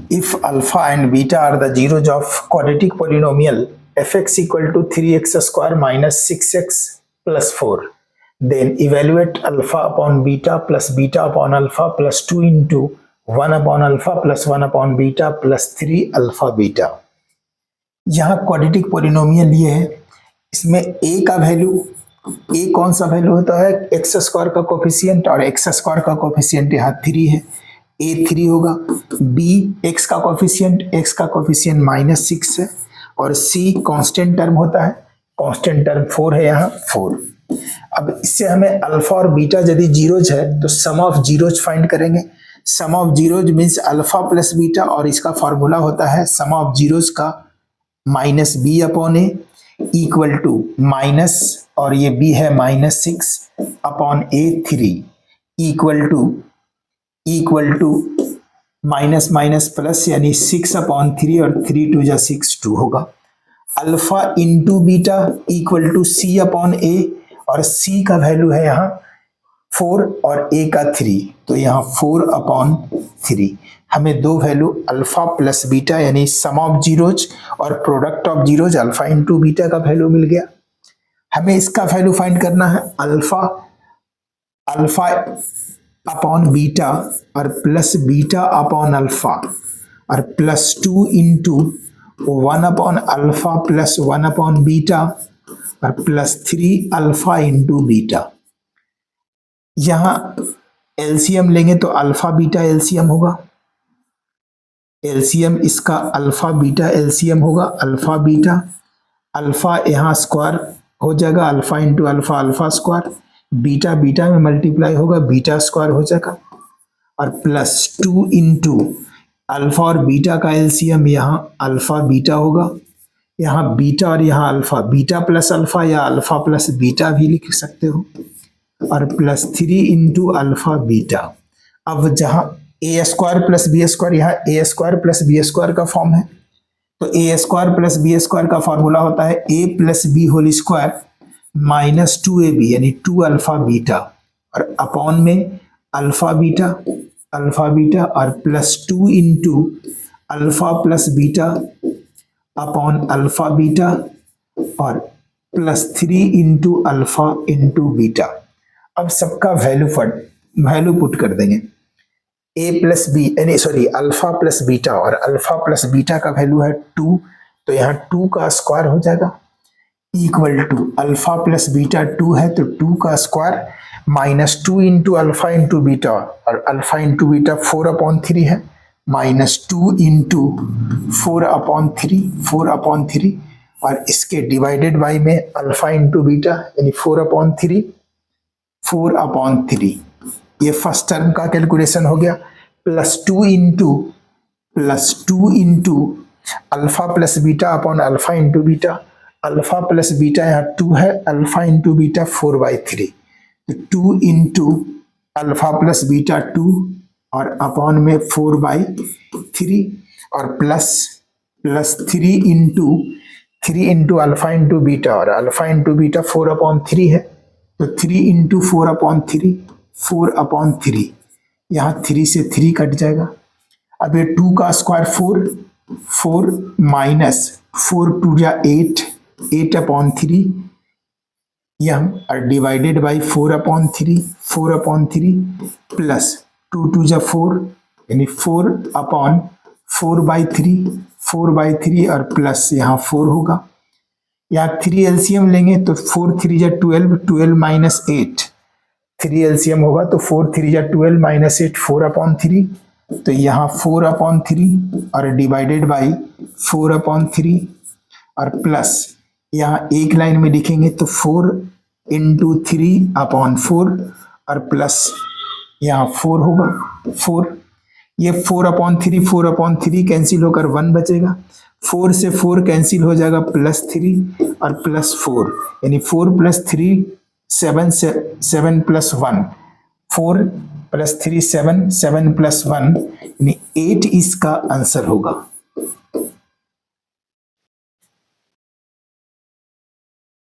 if alpha and beta are the zeros of quadratic polynomial fx equal to 3x square minus 6x plus 4, then evaluate alpha upon beta plus beta upon alpha plus 2 into 1 upon alpha plus 1 upon beta plus 3 alpha beta। यहाँ quadratic polynomial ये है, इसमें a का value, a कौन सा value होता है, x square का कोफिशिएंट, और एक्स स्क्वायर का कोफिशिएंट यहाँ 3 है, a 3 होगा। b x का कोफिशिएंट -6 है, और c कांस्टेंट टर्म होता है, कांस्टेंट टर्म 4 है, यहाँ 4। अब इससे हमें अल्फा और बीटा यदि जीरोज है तो सम ऑफ जीरोज फाइंड करेंगे। Sum of zeros means alpha plus beta, और इसका फॉर्मूला होता है सम ऑफ जीरोज का minus b upon a equal to minus, और ये बी है -6 upon a 3 equal to minus minus plus यानी 6 अपॉन 3, और 3 2 जा 6 2 होगा। Alpha into beta equal to C upon A, और सी का वैल्यू है यहाँ 4 और ए का 3, तो यहाँ 4 अपॉन 3। हमें दो वैल्यू अल्फा प्लस बीटा यानी सम ऑफ जीरोज और product of zeros alpha into beta का वैल्यू मिल गया। हमें इसका वैल्यू फाइंड करना है अल्फा अपॉन बीटा और प्लस बीटा अपॉन अल्फा, और plus 2 into 1 upon alpha plus 1 upon beta, और प्लस 3 अल्फा इंटू बीटा। यहाँ एलसीएम लेंगे तो अल्फा बीटा एलसीएम होगा, एलसीएम इसका अल्फा बीटा एलसीएम होगा, अल्फा बीटा, अल्फा यहाँ स्क्वायर हो जाएगा, alpha into alpha alpha square, beta beta में मल्टीप्लाई होगा, बीटा स्क्वायर हो जाएगा, और प्लस 2 इंटू अल्फा और बीटा का एलसीएम यहाँ अल्फा बीटा होगा, यहाँ बीटा और यहाँ अल्फा, बीटा प्लस अल्फा या अल्फा प्लस बीटा भी लिख सकते हो, और प्लस 3 इंटू अल्फा बीटा। अब जहाँ a square plus b square, यहाँ a square plus b square का फॉर्म है, तो a square plus b square का फॉर्मूला होता है a plus b whole square minus 2ab यानी 2 अल्फा बीटा, और अपॉन में अल्फा बीटा और plus 2 into alpha plus beta upon alpha beta, और plus 3 into alpha into beta. अब सबका वैल्यू पुट कर देंगे। ए प्लस बी यानी सॉरी अल्फा प्लस बीटा, और अल्फा प्लस बीटा का वैल्यू है 2, तो यहाँ 2 का स्क्वायर हो जाएगा, equal to alpha plus beta 2 है तो 2 का square minus 2 into alpha into beta, और अल्फा इंटू बीटा 4 अपॉन 3 है, माइनस 2 इंटू 4 अपॉन 3, और इसके डिवाइडेड बाई में अल्फा इंटू बीटा यानी 4 अपॉन 3। ये फर्स्ट टर्म का कैलकुलेशन हो गया। Plus 2 into alpha plus beta upon alpha into beta, alpha plus beta यहाँ 2 है, अल्फा इंटू बीटा 4/3, तो 2 इंटू अल्फा प्लस बीटा 2 और अपॉन में 4/3, और plus 3 into alpha into beta, और अल्फा इंटू बीटा 4 अपॉन 3 है, तो 3 इंटू 4 अपॉन 3, यहाँ 3 से 3 कट जाएगा। अब ये 2 का स्क्वायर 4 माइनस 4 2 या 8 अपॉन 3, यहाँ और डिवाइडेड बाई 4 अपॉन 3 प्लस 2 2 जा 4 यानी 4 अपॉन 4/3 और प्लस यहाँ 4 होगा। यहाँ 3 एलसीएम लेंगे तो 4 3 जा 12 माइनस 8, 3 एलसीएम होगा तो 4 3 जा 12 माइनस 8 4 अपॉन 3, तो यहाँ 4 अपॉन 3 और डिवाइडेड बाई 4 अपॉन 3, और प्लस यहाँ एक लाइन में लिखेंगे तो 4 इंटू 3 अपॉन 4, और प्लस यहाँ 4 होगा 4, ये 4 अपॉन 3 कैंसिल होकर 1 बचेगा, 4 से 4 कैंसिल हो जाएगा प्लस 3 और प्लस 4 यानी 4 प्लस 3 7 प्लस 1 4 प्लस 3 7 प्लस 1 यानी 8 इसका आंसर होगा।